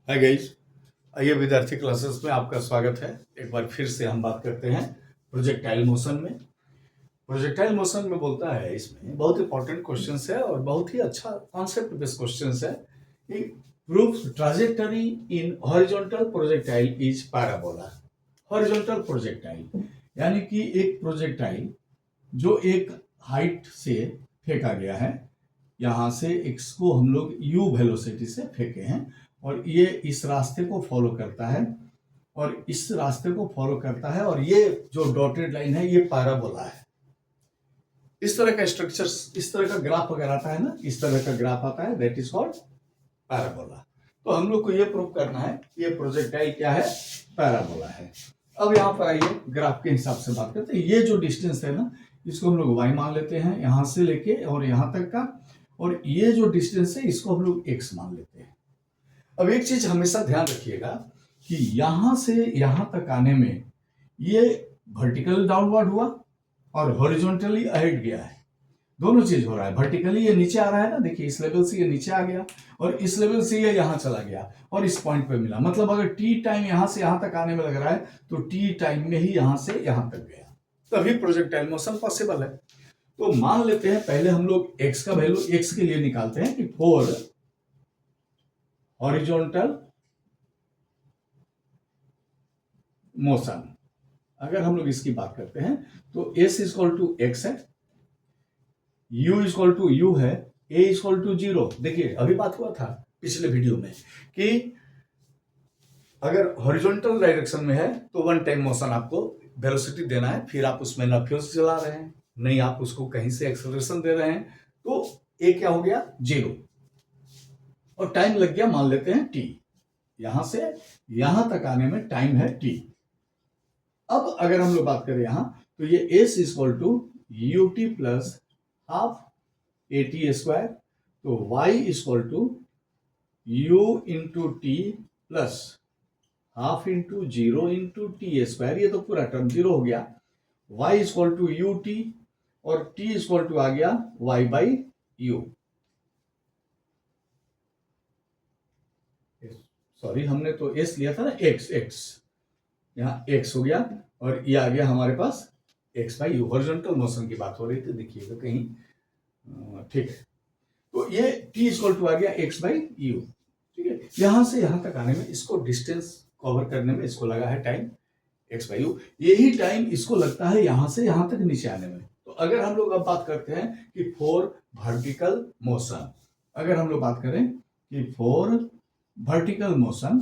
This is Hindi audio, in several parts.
हाय गाइस, आइए विद्यार्थी क्लासेस में आपका स्वागत है। एक बार फिर से हम बात करते हैं प्रोजेक्टाइल मोशन में। प्रोजेक्टाइल मोशन में बोलता है, इसमें बहुत इंपॉर्टेंट क्वेश्चंस है और बहुत ही अच्छा कॉन्सेप्ट बेस्ड क्वेश्चंस है कि proof trajectory in horizontal projectile is parabola. Horizontal projectile यानी कि एक प्रोजेक्टाइल जो एक हाइट से फेंका गया है, यहाँ से इसको हम लोग u वेलोसिटी से फेंके हैं और ये इस रास्ते को फॉलो करता है और इस रास्ते को फॉलो करता है और ये जो डॉटेड लाइन है ये पैराबोला है। इस तरह का स्ट्रक्चर, इस तरह का ग्राफ अगर आता है ना, इस तरह का ग्राफ आता है, दैट इज कॉल्ड पैराबोला। तो हम लोग को ये प्रूव करना है ये प्रोजेक्टाइल क्या है, पैराबोला है। अब यहाँ पर आइए ग्राफ के हिसाब से बात करते हैं। ये जो डिस्टेंस है ना, इसको हम लोग y मान लेते हैं, यहाँ से लेके और यहाँ तक का, और ये जो डिस्टेंस है इसको हम लोग x मान लेते हैं। अब एक चीज हमेशा ध्यान रखिएगा कि यहां से यहां तक आने में ये वर्टिकल डाउनवर्ड हुआ और हॉरिजॉन्टली अहेड गया है। दोनों चीज हो रहा है। वर्टिकली ये नीचे आ रहा है ना, देखिए इस लेवल से ये नीचे आ गया और इस लेवल से ये यहां चला गया और इस पॉइंट पे मिला। मतलब अगर टी टाइम यहां से यहां तक आने में लग रहा है तो टी टाइम में ही यहां से यहां तक गया, तभी प्रोजेक्टाइल मोशन पॉसिबल है। तो मान लेते हैं पहले हम लोग x का वैल्यू x के लिए निकालते हैं कि 4 हॉरिजॉन्टल मोशन, अगर हम लोग इसकी बात करते हैं तो s इक्वल टू x है, u इक्वल टू u है, a इक्वल टू 0। देखिए अभी बात हुआ था पिछले वीडियो में कि अगर हॉरिजॉन्टल डायरेक्शन में है तो वन टाइम मोशन आपको वेलोसिटी देना है, फिर आप उसमें न फ्यूज चला रहे हैं नहीं आप उसको कहीं से एक्सेलरेशन दे रहे हैं, तो a क्या हो गया 0 और टाइम लग गया, मान लेते हैं t। यहां से यहां तक आने में टाइम है t। अब अगर हम लोग बात करें यहां तो ये s equal to u t plus half a t square, तो y equal to u into t plus half into 0 into t square, ये तो पूरा टर्म 0 हो गया। y equal to u t और t इक्वल टू आ गया y बाई यू। सॉरी, हमने तो s लिया था ना, x यहाँ x हो गया और ये आ गया हमारे पास x by you. Horizontal motion की बात हो रही थी, देखिएगा कहीं, ठीक है। तो ये t इक्वल टू आ गया x बाई यू, ठीक है। यहां से यहां तक आने में इसको डिस्टेंस कवर करने में इसको लगा है टाइम x बाई यू, यही टाइम इसको लगता है यहां से यहां तक नीचे आने में। तो अगर हम लोग अब बात करते हैं कि फॉर वर्टिकल मोशन, अगर हम लोग बात करें कि फॉर वर्टिकल मोशन,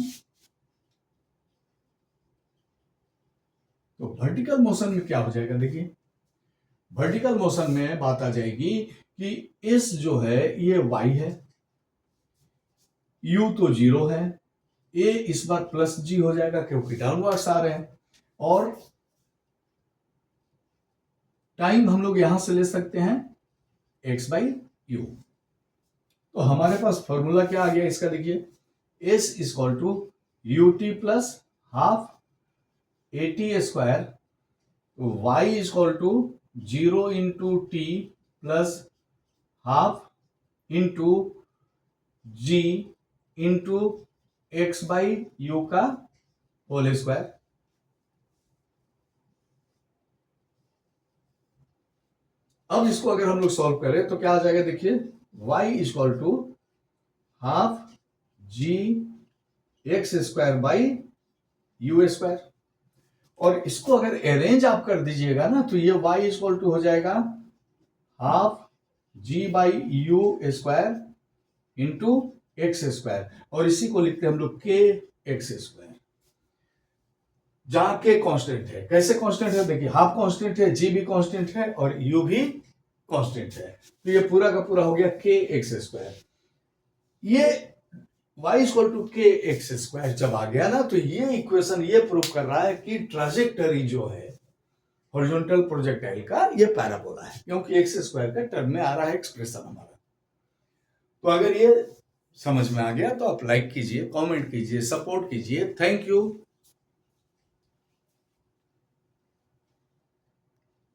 तो वर्टिकल मोशन में क्या हो जाएगा, देखिए वर्टिकल मोशन में बात आ जाएगी कि s जो है ये y है, u तो 0 है, a इस बार प्लस g हो जाएगा क्योंकि डाउनवर्ड्स आ रहे हैं, और टाइम हम लोग यहां से ले सकते हैं x बाई यू। तो हमारे पास फॉर्मूला क्या आ गया इसका, देखिए s equal to u t plus half a t square, तो y equal to 0 into t plus half into g into x by u का होल स्क्वायर। अब इसको अगर हम लोग सॉल्व करें तो क्या आ जाएगा, देखिए y equal to half g x square by u square, और इसको अगर अरेंज आप कर दीजिएगा ना तो ये y इक्वल टू हो जाएगा half g by u square into x square, और इसी को लिखते हैं हम लोग के एक्स स्क्वायर, जहां के कांस्टेंट है। कैसे कांस्टेंट है, देखिए हाफ कांस्टेंट है, जी भी कांस्टेंट है और यू भी कांस्टेंट है, तो ये पूरा का पूरा हो गया के एक्स स्क्वायर। ये y इक्वल टू के एक्स स्क्वायर जब आ गया ना, तो ये इक्वेशन ये प्रूव कर रहा है कि ट्राजेक्टरी जो है हॉरिजॉन्टल प्रोजेक्टाइल का ये पैराबोला है, क्योंकि एक्स स्क्वायर का टर्म में आ रहा है एक्सप्रेशन हमारा। तो अगर ये समझ में आ गया तो आप लाइक कीजिए, कमेंट कीजिए, सपोर्ट कीजिए। Thank you.